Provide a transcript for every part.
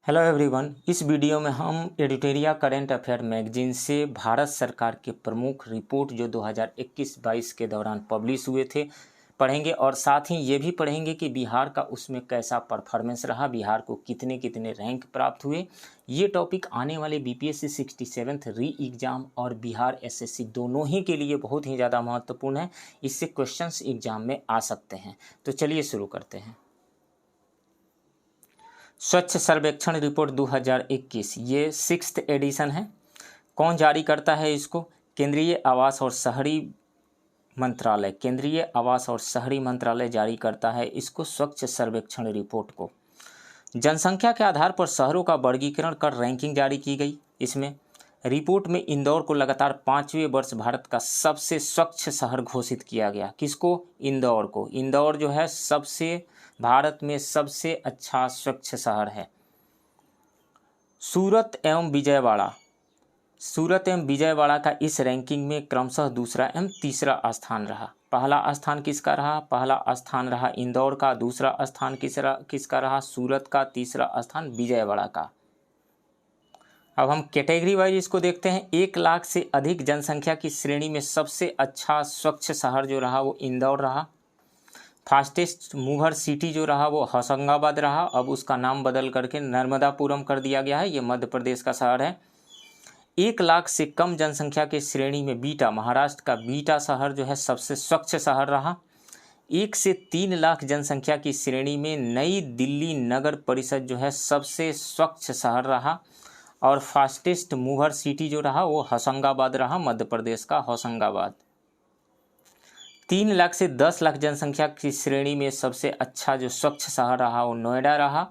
Hello everyone, इस video में हम एडिटोरिया करंट अफेयर मैगजीन से भारत सरकार के प्रमुख रिपोर्ट जो 2021-22 के दौरान पब्लिश हुए थे पढ़ेंगे और साथ ही ये भी पढ़ेंगे कि बिहार का उसमें कैसा परफॉर्मेंस रहा, बिहार को कितने कितने रैंक प्राप्त हुए। ये टॉपिक आने वाले बीपीएससी 67th री एग्ज़ाम और बिहार एसएससी दोनों ही के लिए बहुत ही ज़्यादा महत्वपूर्ण है। इससे क्वेश्चंस एग्जाम में आ सकते हैं। तो चलिए शुरू करते हैं। स्वच्छ सर्वेक्षण रिपोर्ट 2021 ये 6th एडिशन है। कौन जारी करता है इसको? केंद्रीय आवास और शहरी मंत्रालय। केंद्रीय आवास और शहरी मंत्रालय जारी करता है इसको, स्वच्छ सर्वेक्षण रिपोर्ट को। जनसंख्या के आधार पर शहरों का वर्गीकरण कर रैंकिंग जारी की गई। इसमें रिपोर्ट में इंदौर को लगातार 5वें वर्ष भारत का सबसे स्वच्छ शहर घोषित किया गया। किसको? इंदौर को। इंदौर जो है सबसे भारत में सबसे अच्छा स्वच्छ शहर है। सूरत एवं विजयवाड़ा का इस रैंकिंग में क्रमशः दूसरा एवं तीसरा स्थान रहा। पहला स्थान किसका रहा? पहला स्थान रहा इंदौर का, दूसरा स्थान किसका रहा? सूरत का, तीसरा स्थान विजयवाड़ा का। अब हम कैटेगरी वाइज इसको देखते हैं। 1 लाख से अधिक जनसंख्या की श्रेणी में सबसे अच्छा स्वच्छ शहर जो रहा वो इंदौर रहा। फास्टेस्ट मूवर सिटी जो रहा वो होशंगाबाद रहा। अब उसका नाम बदल करके नर्मदापुरम कर दिया गया है। ये मध्य प्रदेश का शहर है। 1 लाख से कम जनसंख्या की श्रेणी में बीटा, महाराष्ट्र का बीटा शहर जो है सबसे स्वच्छ शहर रहा। 1 से 3 लाख जनसंख्या की श्रेणी में नई दिल्ली नगर परिषद जो है सबसे स्वच्छ शहर रहा। और फास्टेस्ट मूवर सिटी जो रहा वो होशंगाबाद रहा, मध्य प्रदेश का होशंगाबाद। 3 लाख से 10 लाख जनसंख्या की श्रेणी में सबसे अच्छा जो स्वच्छ शहर रहा वो नोएडा रहा।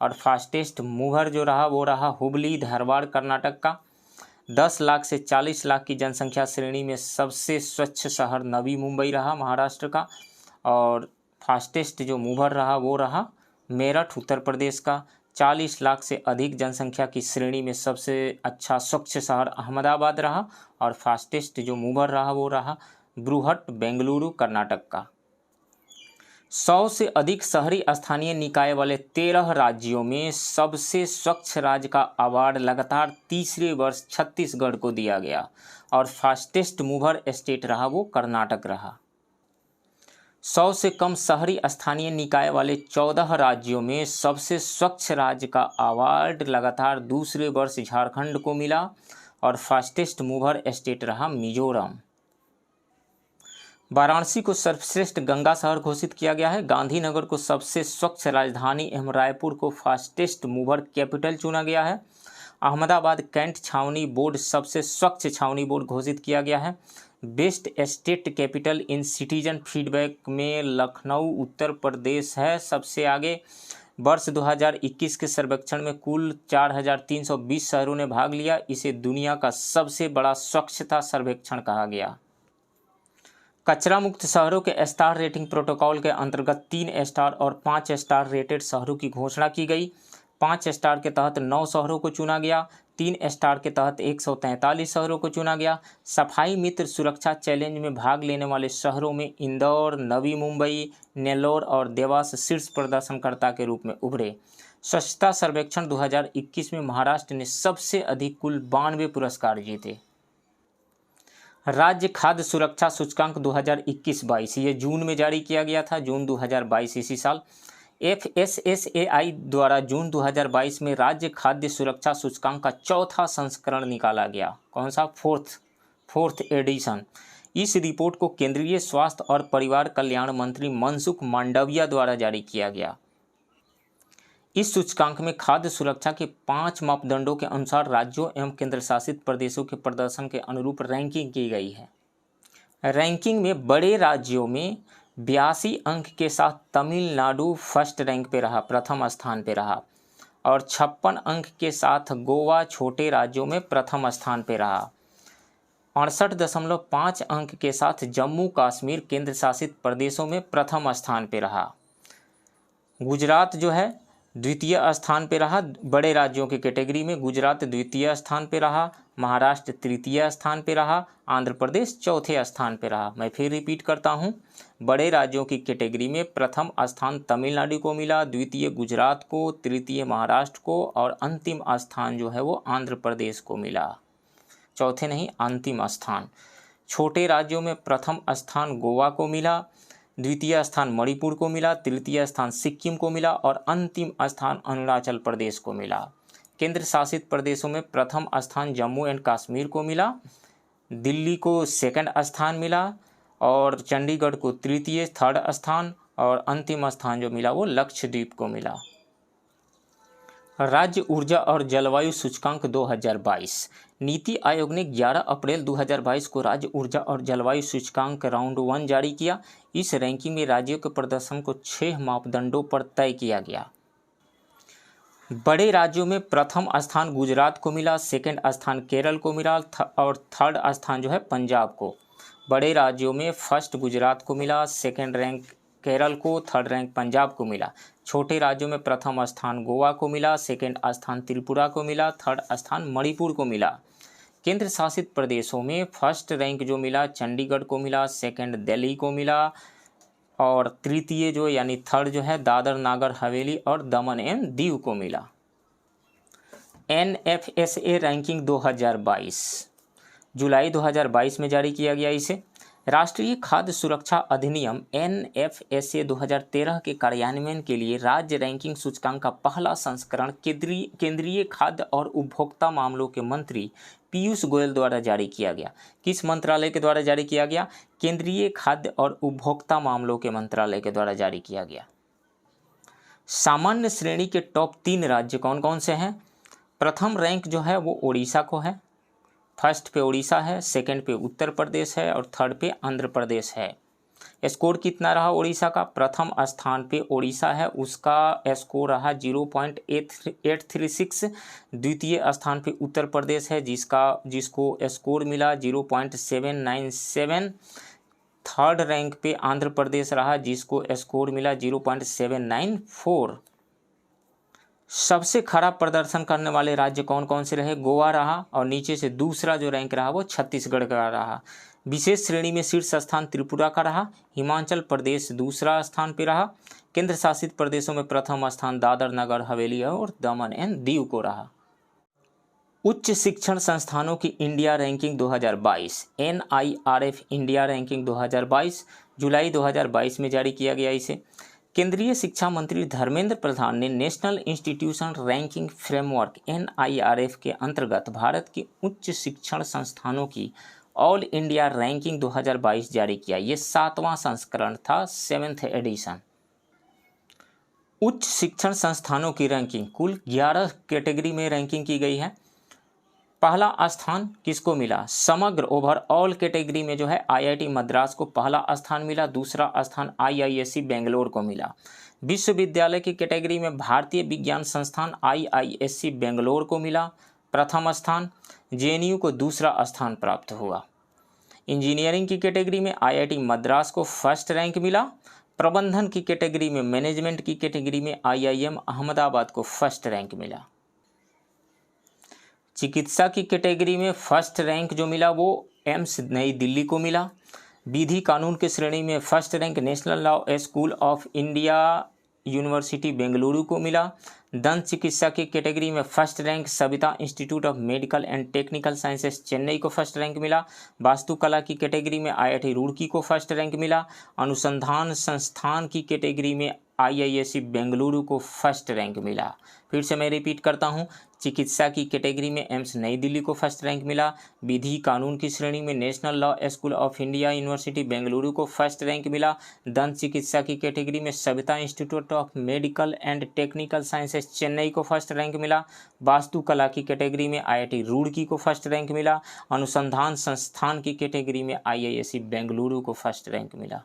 और फास्टेस्ट मूवर जो रहा वो रहा हुबली, धारवाड़, कर्नाटक का। 10 लाख से 40 लाख की जनसंख्या श्रेणी में सबसे स्वच्छ शहर नवी मुंबई रहा, महाराष्ट्र का। और फास्टेस्ट जो मूवर रहा वो रहा मेरठ, उत्तर प्रदेश का। 40 लाख से अधिक जनसंख्या की श्रेणी में सबसे अच्छा स्वच्छ शहर अहमदाबाद रहा। और फास्टेस्ट जो मूवर रहा वो रहा बृहट, बेंगलुरु, कर्नाटक का। 100 से अधिक शहरी स्थानीय निकाय वाले 13 राज्यों में सबसे स्वच्छ राज्य का अवार्ड लगातार तीसरे वर्ष छत्तीसगढ़ को दिया गया। और फास्टेस्ट मूवर स्टेट रहा वो कर्नाटक रहा। 100 से कम शहरी स्थानीय निकाय वाले 14 राज्यों में सबसे स्वच्छ राज्य का अवार्ड लगातार दूसरे वर्ष झारखंड को मिला। और फास्टेस्ट मूवर स्टेट रहा मिजोरम। वाराणसी को सर्वश्रेष्ठ गंगा शहर घोषित किया गया है। गांधीनगर को सबसे स्वच्छ राजधानी एवं रायपुर को फास्टेस्ट मूवर कैपिटल चुना गया है। अहमदाबाद कैंट छावनी बोर्ड सबसे स्वच्छ छावनी बोर्ड घोषित किया गया है। Best state capital in citizen feedback में लखनऊ उत्तर प्रदेश है सबसे आगे। वर्ष 2021 के सर्वेक्षण में कुल 4320 शहरों ने भाग लिया। इसे दुनिया का सबसे बड़ा स्वच्छता सर्वेक्षण कहा गया। कचरा मुक्त शहरों के स्टार रेटिंग प्रोटोकॉल के अंतर्गत 3 स्टार और 5 स्टार रेटेड शहरों की घोषणा की गई। 5 स्टार के तहत 9 शहरों को चुना गया। 3 स्टार के तहत 143 शहरों को चुना गया। सफाई मित्र सुरक्षा चैलेंज में भाग लेने वाले शहरों में इंदौर, नवी मुंबई, नेल्लोर और देवास शीर्ष प्रदर्शनकर्ता के रूप में उभरे। स्वच्छता सर्वेक्षण 2021 में महाराष्ट्र ने सबसे अधिक कुल 92 पुरस्कार जीते। राज्य खाद्य सुरक्षा सूचकांक 2021-22 ये जून में जारी किया गया था, जून 2022 इसी साल। FSSAI द्वारा जून 2022 में राज्य खाद्य सुरक्षा सूचकांक का चौथा संस्करण निकाला गया। कौन सा? Fourth edition. इस रिपोर्ट को केंद्रीय स्वास्थ्य और परिवार कल्याण मंत्री मनसुख मांडविया द्वारा जारी किया गया। इस सूचकांक में खाद्य सुरक्षा के 5 मापदंडों के अनुसार राज्यों एवं केंद्र शासित प्रदेशों के प्रदर्शन के अनुरूप रैंकिंग की गई है। रैंकिंग में बड़े राज्यों में 82 अंक के साथ तमिलनाडु फर्स्ट रैंक पे रहा, प्रथम स्थान पे रहा। और 56 अंक के साथ गोवा छोटे राज्यों में प्रथम स्थान पे रहा। 68.5 अंक के साथ जम्मू कश्मीर केंद्र शासित प्रदेशों में प्रथम स्थान पे रहा। गुजरात जो है द्वितीय स्थान पे रहा। बड़े राज्यों के कैटेगरी में गुजरात द्वितीय स्थान पे रहा। महाराष्ट्र तृतीय स्थान पे रहा, आंध्र प्रदेश चौथे स्थान पे रहा। मैं फिर रिपीट करता हूँ, बड़े राज्यों की कैटेगरी में प्रथम स्थान तमिलनाडु को मिला, द्वितीय गुजरात को, तृतीय महाराष्ट्र को और अंतिम स्थान जो है वो आंध्र प्रदेश को मिला। चौथे नहीं, अंतिम स्थान। छोटे राज्यों में प्रथम स्थान गोवा को मिला, द्वितीय स्थान मणिपुर को मिला, तृतीय स्थान सिक्किम को मिला और अंतिम स्थान अरुणाचल प्रदेश को मिला। केंद्र शासित प्रदेशों में प्रथम स्थान जम्मू एंड कश्मीर को मिला, दिल्ली को सेकंड स्थान मिला और चंडीगढ़ को तृतीय थर्ड स्थान और अंतिम स्थान जो मिला वो लक्षद्वीप को मिला। राज्य ऊर्जा और जलवायु सूचकांक 2022। नीति आयोग ने 11 अप्रैल 2022 को राज्य ऊर्जा और जलवायु सूचकांक राउंड 1 जारी किया। इस रैंकिंग में राज्यों के प्रदर्शन को 6 मापदंडों पर तय किया गया। बड़े राज्यों में प्रथम स्थान गुजरात को मिला, सेकंड स्थान केरल को मिला और थर्ड स्थान जो है पंजाब को। बड़े राज्यों में फर्स्ट गुजरात को मिला, सेकंड रैंक केरल को, थर्ड रैंक पंजाब को मिला। छोटे राज्यों में प्रथम स्थान गोवा को मिला, सेकंड स्थान त्रिपुरा को मिला, थर्ड स्थान मणिपुर को मिला। केंद्र शासित प्रदेशों में फर्स्ट रैंक जो मिला चंडीगढ़ को मिला, सेकंड दिल्ली को मिला और तृतीय जो यानी थर्ड जो है दादर नागर हवेली और दमन एवं दीव को मिला। NFSA रैंकिंग 2022 जुलाई 2022 में जारी किया गया। इसे राष्ट्रीय खाद्य सुरक्षा अधिनियम NFSA 2013 के कार्यान्वयन के लिए राज्य रैंकिंग सूचकांक का पहला संस्करण केंद्रीय खाद्य और उपभोक्ता मामलों के मंत्री पीयूष गोयल द्वारा जारी किया गया। किस मंत्रालय के द्वारा जारी किया गया? केंद्रीय खाद्य और उपभोक्ता मामलों के मंत्रालय के द्वारा जारी किया गया। सामान्य श्रेणी के टॉप 3 राज्य कौन कौन से हैं? प्रथम रैंक जो है वो ओडिशा को है, फर्स्ट पे उड़ीसा है, सेकंड पे उत्तर प्रदेश है और थर्ड पे आंध्र प्रदेश है। स्कोर कितना रहा उड़ीसा का? प्रथम स्थान पे उड़ीसा है, उसका स्कोर रहा 0.836। द्वितीय स्थान पे उत्तर प्रदेश है जिसको स्कोर मिला 0.797। थर्ड रैंक पे आंध्र प्रदेश रहा जिसको स्कोर मिला 0.794। सबसे खराब प्रदर्शन करने वाले राज्य कौन कौन से रहे? गोवा रहा और नीचे से दूसरा जो रैंक रहा वो छत्तीसगढ़ का रहा। विशेष श्रेणी में शीर्ष स्थान त्रिपुरा का रहा, हिमाचल प्रदेश दूसरा स्थान पे रहा। केंद्र शासित प्रदेशों में प्रथम स्थान दादर नगर हवेली और दमन एंड दीव को रहा। उच्च शिक्षण संस्थानों की India ranking 2022 NIRF India ranking 2022 जुलाई 2022 में जारी किया गया। इसे केंद्रीय शिक्षा मंत्री धर्मेंद्र प्रधान ने national institution ranking framework NIRF के अंतर्गत भारत के उच्च शिक्षण संस्थानों की ऑल इंडिया रैंकिंग 2022 जारी किया। ये 7वां संस्करण था, 7th एडिशन। उच्च शिक्षण संस्थानों की रैंकिंग कुल 11 कैटेगरी में रैंकिंग की गई है। पहला स्थान किसको मिला? समग्र ओवरऑल कैटेगरी में जो है IIT मद्रास को पहला स्थान मिला, दूसरा स्थान IISc बेंगलोर को मिला। विश्वविद्यालय की कैटेगरी में भारतीय विज्ञान संस्थान IISc बेंगलोर को मिला प्रथम स्थान, JNU को दूसरा स्थान प्राप्त हुआ। इंजीनियरिंग की कैटेगरी में IIT मद्रास को फर्स्ट रैंक मिला। प्रबंधन की कैटेगरी में, मैनेजमेंट की कैटेगरी में IIM अहमदाबाद को फर्स्ट रैंक मिला। चिकित्सा की कैटेगरी में फर्स्ट रैंक जो मिला वो एम्स नई दिल्ली को मिला। विधि कानून के श्रेणी में first rank national law school of India university Bengaluru को मिला। दंत चिकित्सा की कैटेगरी में first rank Savita institute of medical and technical sciences Chennai को फर्स्ट रैंक मिला। वास्तुकला की कैटेगरी में IIT रुड़की को फर्स्ट रैंक मिला। अनुसंधान संस्थान की कैटेगरी में IISc बेंगलुरु को फर्स्ट रैंक मिला। फिर से मैं रिपीट करता हूँ, चिकित्सा की कैटेगरी में एम्स नई दिल्ली को फर्स्ट रैंक मिला। विधि कानून की श्रेणी में national law school of India university Bengaluru को फर्स्ट रैंक मिला। दंत चिकित्सा की कैटेगरी में Savita institute of medical and technical sciences Chennai को फर्स्ट रैंक मिला। वास्तुकला की कैटेगरी में IIT रुड़की को फर्स्ट रैंक मिला। अनुसंधान संस्थान की कैटेगरी में IISc बेंगलुरु को फर्स्ट रैंक मिला।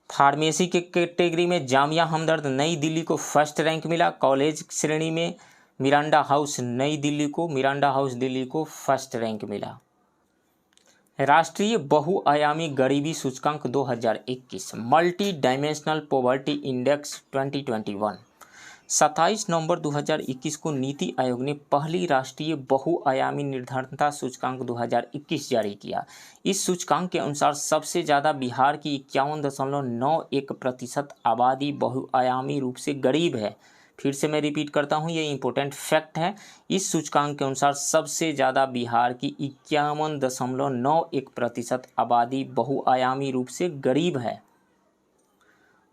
फार्मेसी के कैटेगरी में जामिया हमदर्द नई दिल्ली को फर्स्ट रैंक मिला। कॉलेज श्रेणी में मिरांडा हाउस दिल्ली को फर्स्ट रैंक मिला। राष्ट्रीय बहुआयामी गरीबी सूचकांक 2021 मल्टी डायमेंशनल पॉवर्टी इंडेक्स 2021 27 नवंबर 2021 को नीति आयोग ने पहली राष्ट्रीय बहुआयामी निर्धनता सूचकांक 2021 जारी किया। इस सूचकांक के अनुसार सबसे ज़्यादा बिहार की 51.91% आबादी बहुआयामी रूप से गरीब है। फिर से मैं रिपीट करता हूँ, ये इंपॉर्टेंट फैक्ट है। इस सूचकांक के अनुसार सबसे ज़्यादा बिहार की 51.91% आबादी बहुआयामी रूप से गरीब है।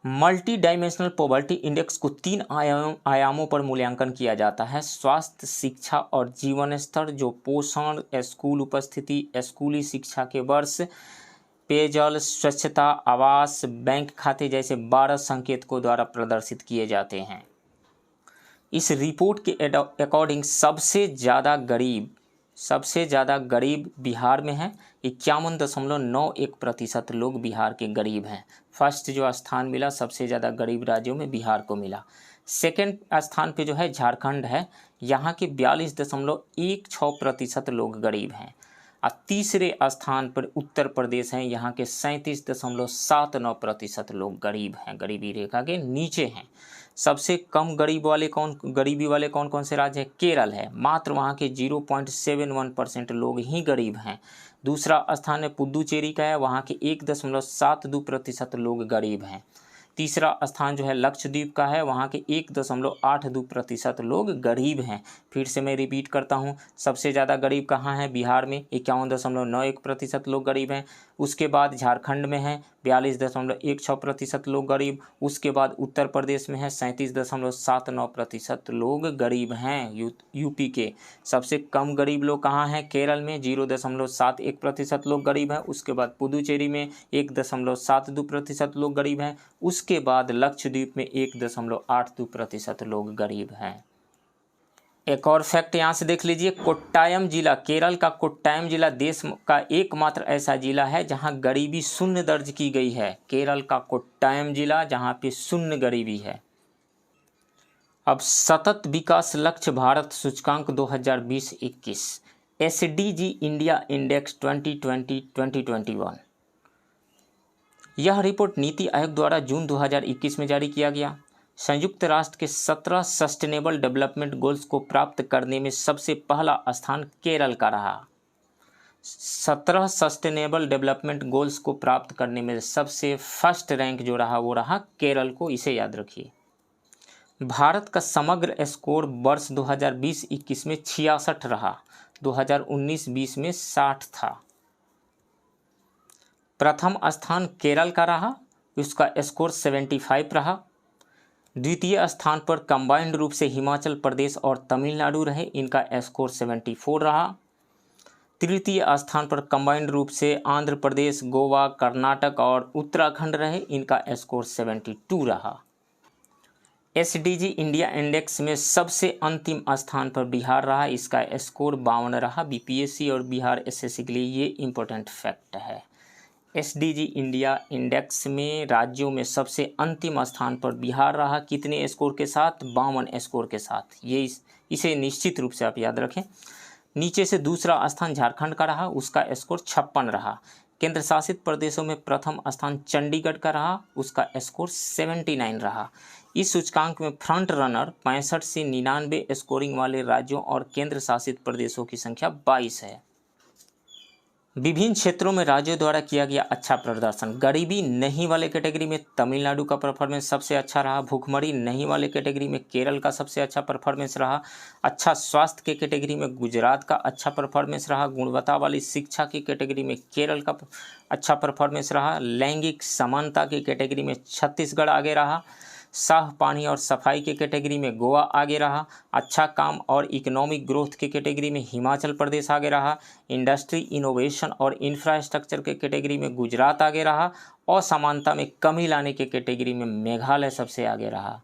मल्टी डायमेंशनल पॉवर्टी इंडेक्स को 3 आयामों पर मूल्यांकन किया जाता है: स्वास्थ्य, शिक्षा और जीवन स्तर, जो पोषण, स्कूल उपस्थिति, स्कूली शिक्षा के वर्ष, पेयजल, स्वच्छता, आवास, बैंक खाते जैसे 12 संकेतकों द्वारा प्रदर्शित किए जाते हैं। इस रिपोर्ट के अकॉर्डिंग सबसे ज़्यादा गरीब बिहार में है। 51.91% लोग बिहार के गरीब हैं। फर्स्ट जो स्थान मिला सबसे ज़्यादा गरीब राज्यों में बिहार को मिला। सेकंड स्थान पे जो है झारखंड है, यहाँ के 42.16% लोग गरीब हैं। और तीसरे स्थान पर उत्तर प्रदेश है, यहाँ के 37.79% लोग गरीब हैं, गरीबी रेखा के नीचे हैं। सबसे कम गरीबी वाले कौन कौन से राज्य हैं? केरल है, मात्र वहाँ के 0.71% लोग ही गरीब हैं। दूसरा स्थान है पुदुचेरी का है, वहाँ के 1.72% लोग गरीब हैं। तीसरा स्थान जो है लक्षद्वीप का है, वहाँ के 1.82% लोग गरीब हैं। फिर से मैं रिपीट करता हूँ, सबसे ज़्यादा गरीब कहाँ है? बिहार में 51.91% लोग गरीब हैं। उसके बाद झारखंड में है 42.16% लोग गरीब। उसके बाद उत्तर प्रदेश में है 37.79% लोग गरीब हैं। यूपी के सबसे कम गरीब लोग कहाँ हैं? केरल में 0.71% लोग गरीब हैं। उसके बाद पुदुचेरी में 1.72% लोग गरीब हैं। उसके बाद लक्षद्वीप में 1.82% लोग गरीब हैं। एक और फैक्ट यहाँ से देख लीजिए, कोट्टायम जिला, केरल का कोट्टायम जिला देश का एकमात्र ऐसा जिला है जहाँ गरीबी शून्य दर्ज की गई है। केरल का कोट्टायम जिला जहाँ पे शून्य गरीबी है। अब सतत विकास लक्ष्य भारत सूचकांक 2020-21 SDG इंडिया इंडेक्स 2020-2021। यह रिपोर्ट नीति आयोग द्वारा जून 2021 में जारी किया गया। संयुक्त राष्ट्र के 17 सस्टेनेबल डेवलपमेंट गोल्स को प्राप्त करने में सबसे पहला स्थान केरल का रहा। 17 सस्टेनेबल डेवलपमेंट गोल्स को प्राप्त करने में सबसे फर्स्ट रैंक जो रहा वो रहा केरल को, इसे याद रखिए। भारत का समग्र स्कोर वर्ष 2020-21 में 66 रहा, 2019-20 में 60 था। प्रथम स्थान केरल का रहा, उसका स्कोर 75 रहा। द्वितीय स्थान पर कंबाइंड रूप से हिमाचल प्रदेश और तमिलनाडु रहे, इनका स्कोर 74 रहा। तृतीय स्थान पर कंबाइंड रूप से आंध्र प्रदेश, गोवा, कर्नाटक और उत्तराखंड रहे, इनका स्कोर 72 रहा। SDG इंडिया इंडेक्स में सबसे अंतिम स्थान पर बिहार रहा, इसका स्कोर 52 रहा। BPSC और बिहार SSC के लिए ये इम्पोर्टेंट फैक्ट है। SDG इंडिया इंडेक्स में राज्यों में सबसे अंतिम स्थान पर बिहार रहा, कितने स्कोर के साथ? 52 स्कोर के साथ। ये इसे निश्चित रूप से आप याद रखें। नीचे से दूसरा स्थान झारखंड का रहा, उसका स्कोर 56 रहा। केंद्र शासित प्रदेशों में प्रथम स्थान चंडीगढ़ का रहा, उसका स्कोर 79 रहा। इस सूचकांक में फ्रंट रनर 65 से 99 स्कोरिंग वाले राज्यों और केंद्र शासित प्रदेशों की संख्या 22 है। विभिन्न क्षेत्रों में राज्यों द्वारा किया गया अच्छा प्रदर्शन। गरीबी नहीं वाले कैटेगरी में तमिलनाडु का परफॉर्मेंस सबसे अच्छा रहा। भूखमरी नहीं वाले कैटेगरी में केरल का सबसे अच्छा परफॉर्मेंस रहा। अच्छा स्वास्थ्य के कैटेगरी में गुजरात का अच्छा परफॉर्मेंस रहा। गुणवत्ता वाली शिक्षा की कैटेगरी में केरल का अच्छा परफॉर्मेंस रहा। लैंगिक समानता की कैटेगरी में छत्तीसगढ़ आगे रहा। साफ पानी और सफाई के कैटेगरी में गोवा आगे रहा। अच्छा काम और इकोनॉमिक ग्रोथ के कैटेगरी में हिमाचल प्रदेश आगे रहा। इंडस्ट्री, इनोवेशन और इंफ्रास्ट्रक्चर के कैटेगरी में गुजरात आगे रहा। असमानता में कमी लाने के कैटेगरी में मेघालय सबसे आगे रहा।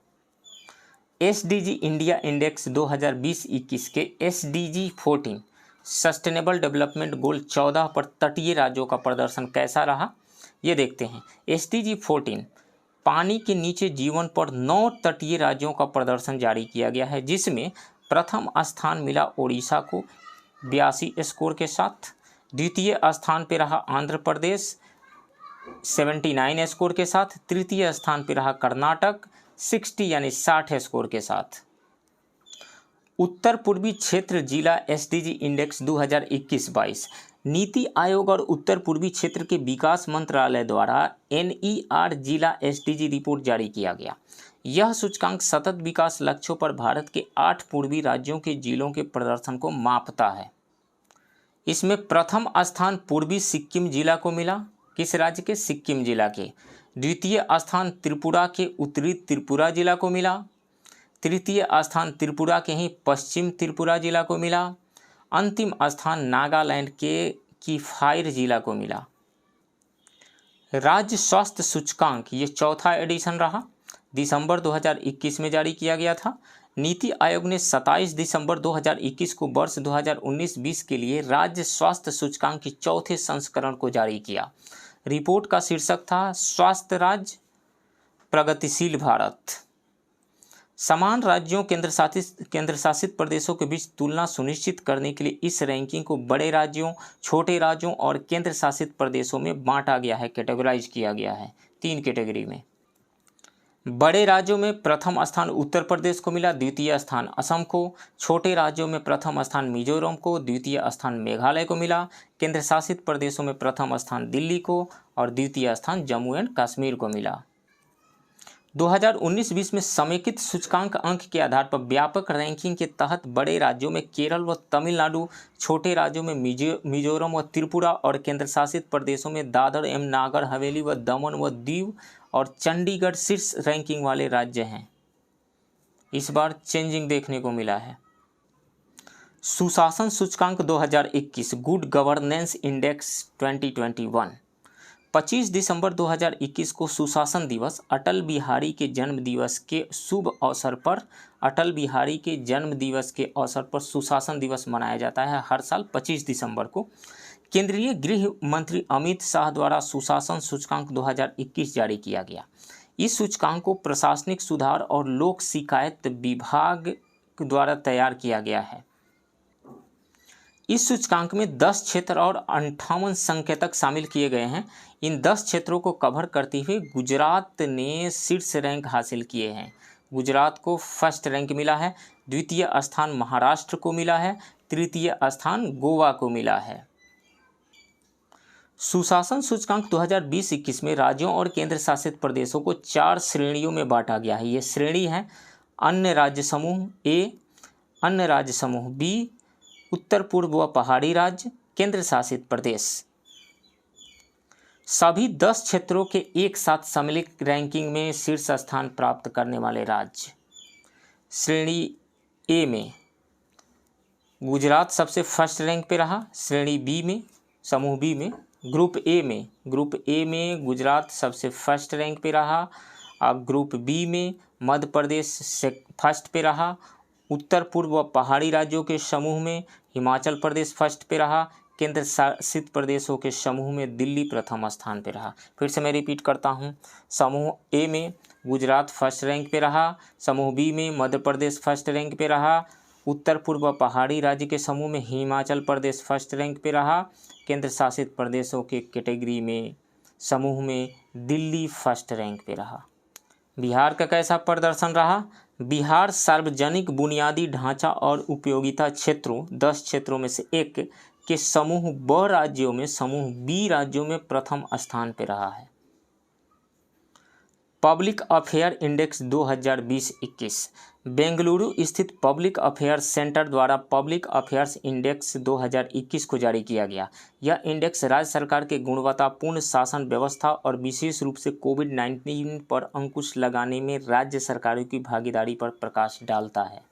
SDG इंडिया इंडेक्स 2020-21 के SDG 14 सस्टेनेबल डेवलपमेंट गोल 14 पर तटीय राज्यों का प्रदर्शन कैसा रहा, ये देखते हैं। SDG 14 पानी के नीचे जीवन पर 9 तटीय राज्यों का प्रदर्शन जारी किया गया है, जिसमें प्रथम स्थान मिला ओडिशा को 82 स्कोर के साथ। द्वितीय स्थान पर रहा आंध्र प्रदेश 79 स्कोर के साथ। तृतीय स्थान पर रहा कर्नाटक 60 यानी 60 स्कोर के साथ। उत्तर पूर्वी क्षेत्र जिला एसडीजी इंडेक्स 2021-22। नीति आयोग और उत्तर पूर्वी क्षेत्र के विकास मंत्रालय द्वारा एनईआर जिला एसडीजी रिपोर्ट जारी किया गया। यह सूचकांक सतत विकास लक्ष्यों पर भारत के 8 पूर्वी राज्यों के जिलों के प्रदर्शन को मापता है। इसमें प्रथम स्थान पूर्वी सिक्किम जिला को मिला। किस राज्य के? सिक्किम जिला के। द्वितीय स्थान त्रिपुरा के उत्तरी त्रिपुरा जिला को मिला। तृतीय स्थान त्रिपुरा के ही पश्चिम त्रिपुरा जिला को मिला। अंतिम स्थान नागालैंड के किफायर जिला को मिला। राज्य स्वास्थ्य सूचकांक ये चौथा एडिशन रहा, दिसंबर 2021 में जारी किया गया था। नीति आयोग ने 27 दिसंबर 2021 को वर्ष 2019-20 के लिए राज्य स्वास्थ्य सूचकांक के चौथे संस्करण को जारी किया। रिपोर्ट का शीर्षक था स्वास्थ्य राज्य प्रगतिशील भारत। समान राज्यों केंद्र शासित प्रदेशों के बीच तुलना सुनिश्चित करने के लिए इस रैंकिंग को बड़े राज्यों, छोटे राज्यों और केंद्र शासित प्रदेशों में बांटा गया है, कैटेगराइज किया गया है 3 कैटेगरी में। बड़े राज्यों में प्रथम स्थान उत्तर प्रदेश को मिला, द्वितीय स्थान असम को। छोटे राज्यों में प्रथम स्थान मिजोरम को, द्वितीय स्थान मेघालय को मिला। केंद्र शासित प्रदेशों में प्रथम स्थान दिल्ली को और द्वितीय स्थान जम्मू एंड कश्मीर को मिला। 2019-20 में समेकित सूचकांक अंक के आधार पर व्यापक रैंकिंग के तहत बड़े राज्यों में केरल व तमिलनाडु, छोटे राज्यों में मिजोरम व त्रिपुरा और केंद्र शासित प्रदेशों में दादर एवं नागर हवेली व दमन व दीव और चंडीगढ़ शीर्ष रैंकिंग वाले राज्य हैं। इस बार चेंजिंग देखने को मिला है। सुशासन सूचकांक 2021 गुड गवर्नेंस इंडेक्स 2021। 25 दिसंबर 2021 को सुशासन दिवस अटल बिहारी के जन्म दिवस के शुभ अवसर पर सुशासन दिवस मनाया जाता है हर साल 25 दिसंबर को। केंद्रीय गृह मंत्री अमित शाह द्वारा सुशासन सूचकांक 2021 जारी किया गया। इस सूचकांक को प्रशासनिक सुधार और लोक शिकायत विभाग द्वारा तैयार किया गया है। इस सूचकांक में 10 क्षेत्र और 58 संकेतक शामिल किए गए हैं। इन 10 क्षेत्रों को कवर करते हुए गुजरात ने शीर्ष रैंक हासिल किए हैं। गुजरात को फर्स्ट रैंक मिला है, द्वितीय स्थान महाराष्ट्र को मिला है, तृतीय स्थान गोवा को मिला है। सुशासन सूचकांक 2020-21 में राज्यों और केंद्र शासित प्रदेशों को 4 श्रेणियों में बांटा गया है। ये श्रेणी है अन्य राज्य समूह ए, अन्य राज्य समूह बी, उत्तर पूर्व व पहाड़ी राज्य, केंद्र शासित प्रदेश। सभी 10 क्षेत्रों के एक साथ सम्मिलित रैंकिंग में शीर्ष स्थान प्राप्त करने वाले राज्य। श्रेणी ए में गुजरात सबसे फर्स्ट रैंक पे रहा। श्रेणी बी में, समूह बी में, ग्रुप ए में गुजरात सबसे फर्स्ट रैंक पे रहा। अब ग्रुप बी में मध्य प्रदेश फर्स्ट पे रहा। उत्तर पूर्व व पहाड़ी राज्यों के समूह में हिमाचल प्रदेश फर्स्ट पे रहा। केंद्र शासित प्रदेशों के समूह में दिल्ली प्रथम स्थान पे रहा। फिर से मैं रिपीट करता हूँ, समूह ए में गुजरात फर्स्ट रैंक पे रहा, समूह बी में मध्य प्रदेश फर्स्ट रैंक पे रहा, उत्तर पूर्व व पहाड़ी राज्य के समूह में हिमाचल प्रदेश फर्स्ट रैंक पे रहा, केंद्र शासित प्रदेशों के कैटेगरी में समूह में दिल्ली फर्स्ट रैंक पे रहा। बिहार का कैसा प्रदर्शन रहा? बिहार सार्वजनिक बुनियादी ढांचा और उपयोगिता क्षेत्रों 10 क्षेत्रों में से एक के समूह ब राज्यों में समूह बी राज्यों में प्रथम स्थान पर रहा है। पब्लिक अफेयर इंडेक्स 2020-21 बेंगलुरु स्थित पब्लिक अफेयर्स सेंटर द्वारा पब्लिक अफेयर्स इंडेक्स 2021 को जारी किया गया। यह इंडेक्स राज्य सरकार के गुणवत्तापूर्ण शासन व्यवस्था और विशेष रूप से कोविड-19 पर अंकुश लगाने में राज्य सरकारों की भागीदारी पर प्रकाश डालता है।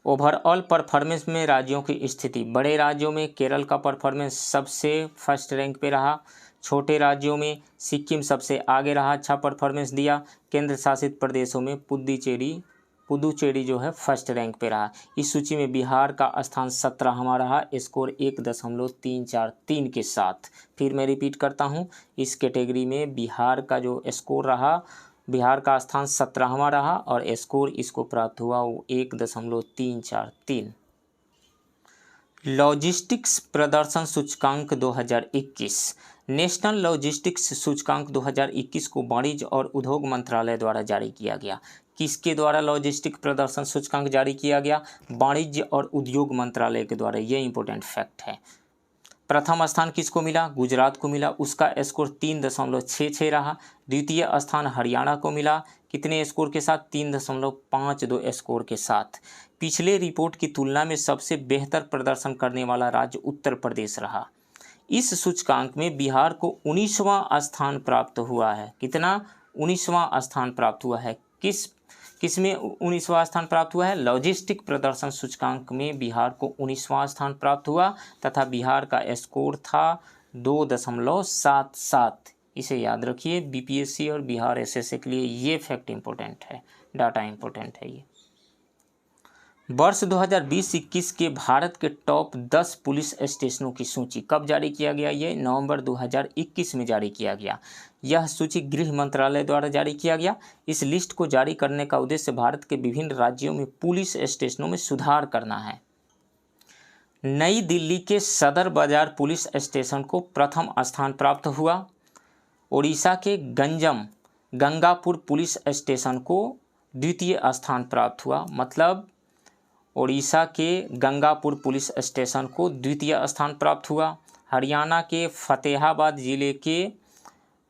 ओवरऑल परफॉर्मेंस में राज्यों की स्थिति, बड़े राज्यों में केरल का परफॉर्मेंस सबसे फर्स्ट रैंक पे रहा। छोटे राज्यों में सिक्किम सबसे आगे रहा, अच्छा परफॉर्मेंस दिया। केंद्र शासित प्रदेशों में पुदुचेरी जो है फर्स्ट रैंक पे रहा। इस सूची में बिहार का स्थान 17वां रहा, स्कोर 1.343 के साथ। फिर मैं रिपीट करता हूँ, इस कैटेगरी में बिहार का जो स्कोर रहा, बिहार का स्थान 17वां रहा और स्कोर इसको प्राप्त हुआ वो 1.343। लॉजिस्टिक्स प्रदर्शन सूचकांक 2021। नेशनल लॉजिस्टिक्स सूचकांक 2021 को वाणिज्य और उद्योग मंत्रालय द्वारा जारी किया गया। किसके द्वारा लॉजिस्टिक प्रदर्शन सूचकांक जारी किया गया? वाणिज्य और उद्योग मंत्रालय के द्वारा। ये इंपॉर्टेंट फैक्ट है। प्रथम स्थान किसको मिला? गुजरात को मिला, उसका स्कोर 3.66 रहा। द्वितीय स्थान हरियाणा को मिला, कितने स्कोर के साथ? 3.52 स्कोर के साथ। पिछले रिपोर्ट की तुलना में सबसे बेहतर प्रदर्शन करने वाला राज्य उत्तर प्रदेश रहा। इस सूचकांक में बिहार को 19वां स्थान प्राप्त हुआ है। कितना? 19वां स्थान प्राप्त हुआ है। किस में 19वां स्थान प्राप्त हुआ है? लॉजिस्टिक प्रदर्शन सूचकांक में बिहार को 19वां स्थान प्राप्त हुआ तथा बिहार का स्कोर था 2.77। इसे याद रखिए, बीपीएससी और बिहार एसएससी के लिए ये फैक्ट इंपॉर्टेंट है, डाटा इंपॉर्टेंट है ये। वर्ष 2020-21 के भारत के टॉप 10 पुलिस स्टेशनों की सूची कब जारी किया गया? ये नवंबर 2021 में जारी किया गया। यह सूची गृह मंत्रालय द्वारा जारी किया गया। इस लिस्ट को जारी करने का उद्देश्य भारत के विभिन्न राज्यों में पुलिस स्टेशनों में सुधार करना है। नई दिल्ली के सदर बाजार पुलिस स्टेशन को प्रथम स्थान प्राप्त हुआ। ओडिशा के गंगापुर पुलिस स्टेशन को द्वितीय स्थान प्राप्त हुआ। मतलब ओडिशा के गंगापुर पुलिस स्टेशन को द्वितीय स्थान प्राप्त हुआ। हरियाणा के फतेहाबाद जिले के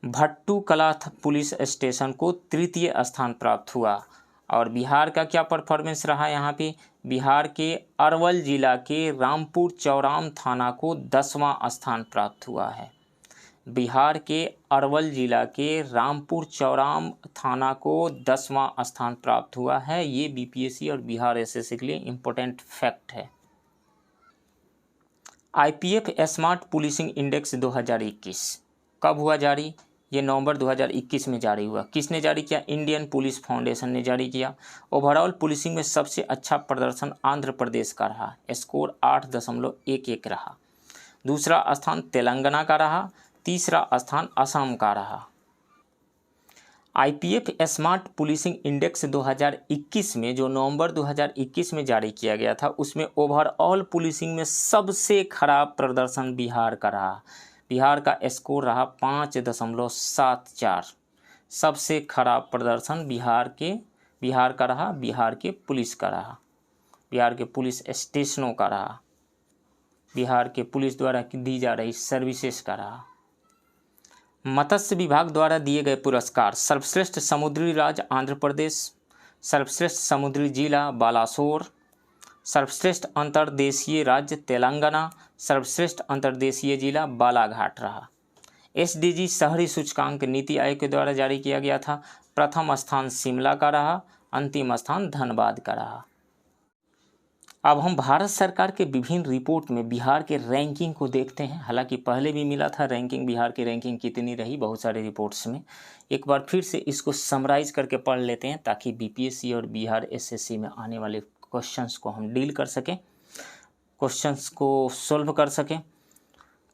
भट्टूकला पुलिस स्टेशन को तृतीय स्थान प्राप्त हुआ। और बिहार का क्या परफॉर्मेंस रहा यहाँ पे? बिहार के अरवल जिला के रामपुर चौराम थाना को 10वां स्थान प्राप्त हुआ है। बिहार के अरवल जिला के रामपुर चौराम थाना को 10वां स्थान प्राप्त हुआ है। ये बीपीएससी और बिहार एसएससी के लिए इम्पोर्टेंट फैक्ट है। आईपीएफ स्मार्ट पुलिसिंग इंडेक्स 2021 कब हुआ जारी? ये नवंबर 2021 में जारी हुआ। किसने जारी किया? इंडियन पुलिस फाउंडेशन ने जारी किया। ओवरऑल पुलिसिंग में सबसे अच्छा प्रदर्शन आंध्र प्रदेश का रहा, स्कोर 8.11 रहा। दूसरा स्थान तेलंगाना का रहा। तीसरा स्थान असम का रहा। आईपीएफ स्मार्ट पुलिसिंग इंडेक्स 2021 में जो नवंबर 2021 में जारी किया गया था, उसमें ओवरऑल पुलिसिंग में सबसे खराब प्रदर्शन बिहार का रहा। बिहार का स्कोर रहा 5.74। सबसे खराब प्रदर्शन बिहार का रहा, बिहार के पुलिस का रहा, बिहार के पुलिस स्टेशनों का रहा, बिहार के पुलिस द्वारा दी जा रही सर्विसेज का रहा। मत्स्य विभाग द्वारा दिए गए पुरस्कार: सर्वश्रेष्ठ समुद्री राज्य आंध्र प्रदेश, सर्वश्रेष्ठ समुद्री जिला बालासोर, सर्वश्रेष्ठ अंतर्देशीय राज्य तेलंगाना, सर्वश्रेष्ठ अंतर्देशीय जिला बालाघाट रहा। एसडीजी शहरी सूचकांक नीति आयोग के द्वारा जारी किया गया था। प्रथम स्थान शिमला का रहा, अंतिम स्थान धनबाद का रहा। अब हम भारत सरकार के विभिन्न रिपोर्ट में बिहार के रैंकिंग को देखते हैं। हालांकि पहले भी मिला था रैंकिंग, बिहार की रैंकिंग कितनी रही बहुत सारे रिपोर्ट्स में। एक बार फिर से इसको समराइज करके पढ़ लेते हैं ताकि बीपीएससी और बिहार एसएससी में आने वाले क्वेश्चंस को हम डील कर सकें, क्वेश्चंस को सोल्व कर सकें।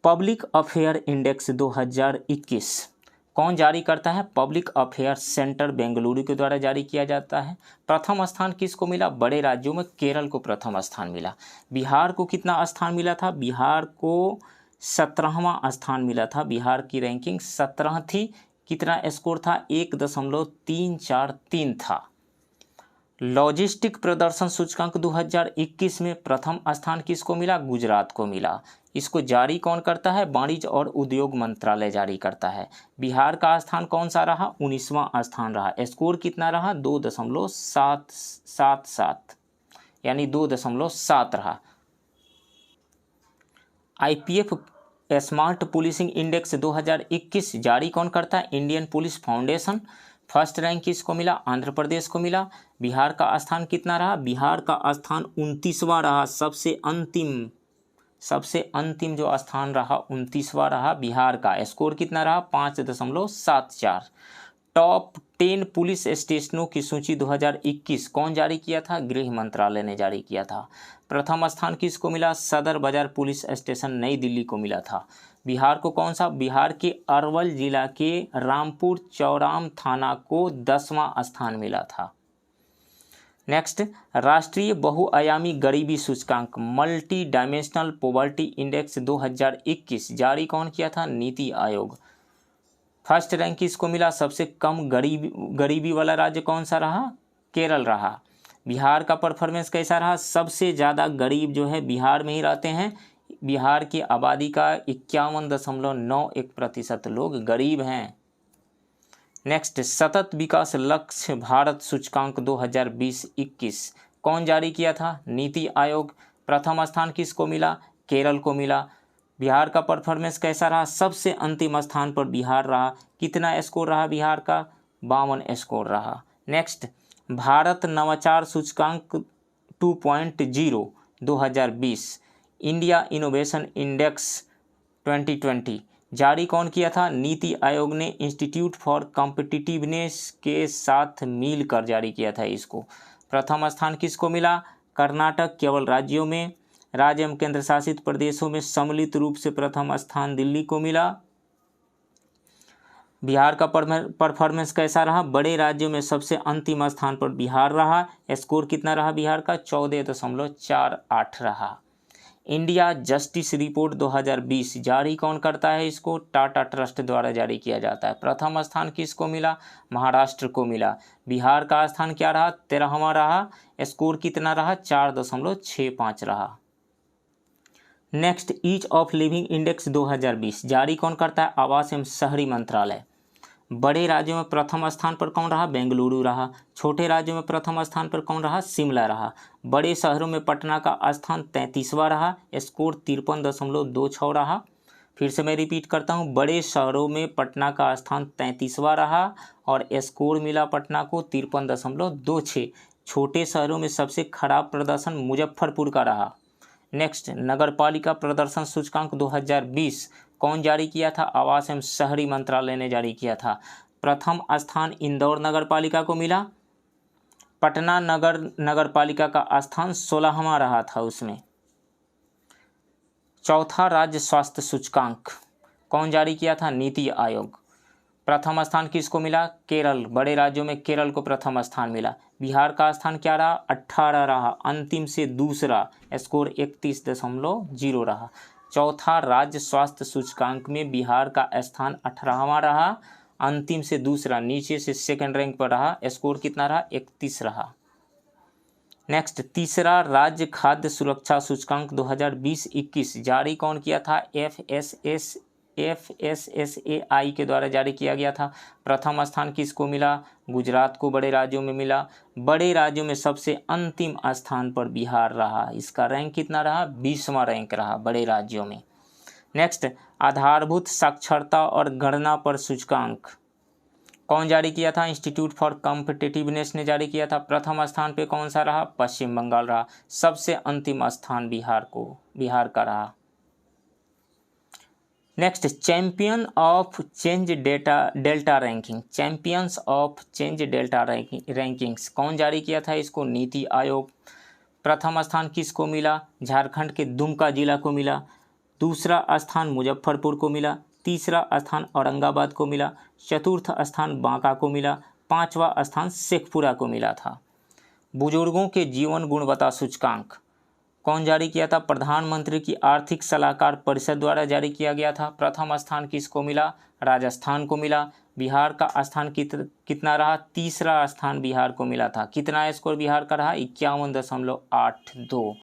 पब्लिक अफेयर इंडेक्स 2021 कौन जारी करता है? पब्लिक अफेयर सेंटर बेंगलुरु के द्वारा जारी किया जाता है। प्रथम स्थान किसको मिला? बड़े राज्यों में केरल को प्रथम स्थान मिला। बिहार को कितना स्थान मिला था? बिहार को 17वां स्थान मिला था। बिहार की रैंकिंग 17 थी। कितना स्कोर था? 1.343 था। लॉजिस्टिक प्रदर्शन सूचकांक 2021 में प्रथम स्थान किसको मिला? गुजरात को मिला। इसको जारी कौन करता है? वाणिज्य और उद्योग मंत्रालय जारी करता है। बिहार का स्थान कौन सा रहा? 19वां स्थान रहा। स्कोर कितना रहा? 2.777 यानी 2.7 रहा। आईपीएफ स्मार्ट पुलिसिंग इंडेक्स 2021 जारी कौन करता है? Indian police foundation. First rank किसको मिला? आंध्र प्रदेश को मिला। बिहार का स्थान कितना रहा? बिहार का स्थान 29वां रहा। सबसे अंतिम जो स्थान रहा 29वां रहा बिहार का। स्कोर कितना रहा? 5.74। टॉप 10 पुलिस स्टेशनों की सूची 2021 कौन जारी किया था? गृह मंत्रालय ने जारी किया था। प्रथम स्थान किसको मिला? सदर बाजार पुलिस स्टेशन नई दिल्ली को मिला था। बिहार को कौन सा? बिहार के अरवल जिला के रामपुर चौराम थाना को 10वां स्थान मिला था। नेक्स्ट, राष्ट्रीय बहुआयामी गरीबी सूचकांक मल्टी डायमेंशनल पॉवर्टी इंडेक्स 2021 जारी कौन किया था? नीति आयोग। फर्स्ट रैंक किसको मिला? सबसे कम गरीबी वाला राज्य कौन सा रहा? केरल रहा। बिहार का परफॉर्मेंस कैसा रहा? सबसे ज़्यादा गरीब जो है बिहार में ही रहते हैं। बिहार की आबादी का 51.91% लोग गरीब हैं। नेक्स्ट, सतत विकास लक्ष्य भारत सूचकांक 2020-21 कौन जारी किया था? नीति आयोग। प्रथम स्थान किसको मिला? केरल को मिला। बिहार का परफॉर्मेंस कैसा रहा? सबसे अंतिम स्थान पर बिहार रहा। कितना स्कोर रहा बिहार का? 52 स्कोर रहा। नेक्स्ट, भारत नवाचार सूचकांक 2.0 2020 इंडिया इनोवेशन इंडेक्स 2020 जारी कौन किया था? नीति आयोग ने इंस्टीट्यूट फॉर कॉम्पिटिटिवनेस के साथ मिलकर जारी किया था इसको। प्रथम स्थान किसको मिला? कर्नाटक। केवल राज्यों में, राज्य एवं केंद्र शासित प्रदेशों में सम्मिलित रूप से प्रथम स्थान दिल्ली को मिला। बिहार का परफॉर्मेंस कैसा रहा? बड़े राज्यों में सबसे अंतिम स्थान पर बिहार रहा। स्कोर कितना रहा बिहार का? 14.48 रहा। इंडिया जस्टिस रिपोर्ट 2020 जारी कौन करता है इसको? टाटा ट्रस्ट द्वारा जारी किया जाता है। प्रथम स्थान किसको मिला? महाराष्ट्र को मिला। बिहार का स्थान क्या रहा? 13वां रहा। स्कोर कितना रहा? 4.65 रहा। Next, ease of living index 2020 जारी कौन करता है? आवास एवं शहरी मंत्रालय। बड़े राज्यों में प्रथम स्थान पर कौन रहा? बेंगलुरु रहा। छोटे राज्यों में प्रथम स्थान पर कौन रहा? शिमला रहा। बड़े शहरों में पटना का स्थान 33वां रहा। स्कोर 53.26 रहा। फिर से मैं रिपीट करता हूँ, बड़े शहरों में पटना का स्थान 33वां रहा और स्कोर मिला पटना को 53.26। छोटे शहरों में सबसे खराब प्रदर्शन मुजफ्फरपुर का रहा। नेक्स्ट, नगरपालिका प्रदर्शन सूचकांक 2020 कौन जारी किया था? आवास एवं शहरी मंत्रालय ने जारी किया था। प्रथम स्थान इंदौर नगरपालिका को मिला। पटना नगरपालिका का स्थान 16वां रहा था उसमें। चौथा, राज्य स्वास्थ्य सूचकांक कौन जारी किया था? नीति आयोग। प्रथम स्थान किसको मिला? केरल। बड़े राज्यों में केरल को प्रथम स्थान मिला। बिहार का स्थान क्या रहा? 18 रहा। अंतिम से दूसरा। स्कोर 31.0 रहा। चौथा राज्य स्वास्थ्य सूचकांक में बिहार का स्थान 18वां रहा। अंतिम से दूसरा, नीचे से सेकंड रैंक पर रहा। स्कोर कितना रहा? 31 रहा। नेक्स्ट, तीसरा राज्य खाद्य सुरक्षा सूचकांक 2020-21 जारी कौन किया था? FSSAI के द्वारा जारी किया गया था। प्रथम स्थान किसको मिला? गुजरात को बड़े राज्यों में मिला। बड़े राज्यों में सबसे अंतिम स्थान पर बिहार रहा। इसका रैंक कितना रहा? 20वां रैंक रहा बड़े राज्यों में। नेक्स्ट, आधारभूत साक्षरता और गणना पर सूचकांक कौन जारी किया था? इंस्टीट्यूट फॉर कॉम्पिटिटिवनेस ने जारी किया था। प्रथम स्थान पे कौन सा रहा? पश्चिम बंगाल रहा। सबसे अंतिम स्थान बिहार का रहा। Next, champion of change delta ranking, champions of change delta rankings कौन जारी किया था इसको? नीति आयोग। प्रथम स्थान किसको मिला? झारखंड के दुमका जिला को मिला। दूसरा स्थान मुजफ्फरपुर को मिला। तीसरा स्थान औरंगाबाद को मिला। चतुर्थ स्थान बांका को मिला। पांचवा स्थान शेखपुरा को मिला था। बुजुर्गों के जीवन गुणवत्ता सूचकांक कौन जारी किया था? प्रधानमंत्री की आर्थिक सलाहकार परिषद द्वारा जारी किया गया था। प्रथम स्थान किसको मिला? राजस्थान को मिला। बिहार का स्थान कितना रहा? तीसरा स्थान बिहार को मिला था। कितना स्कोर बिहार का रहा? 51.82।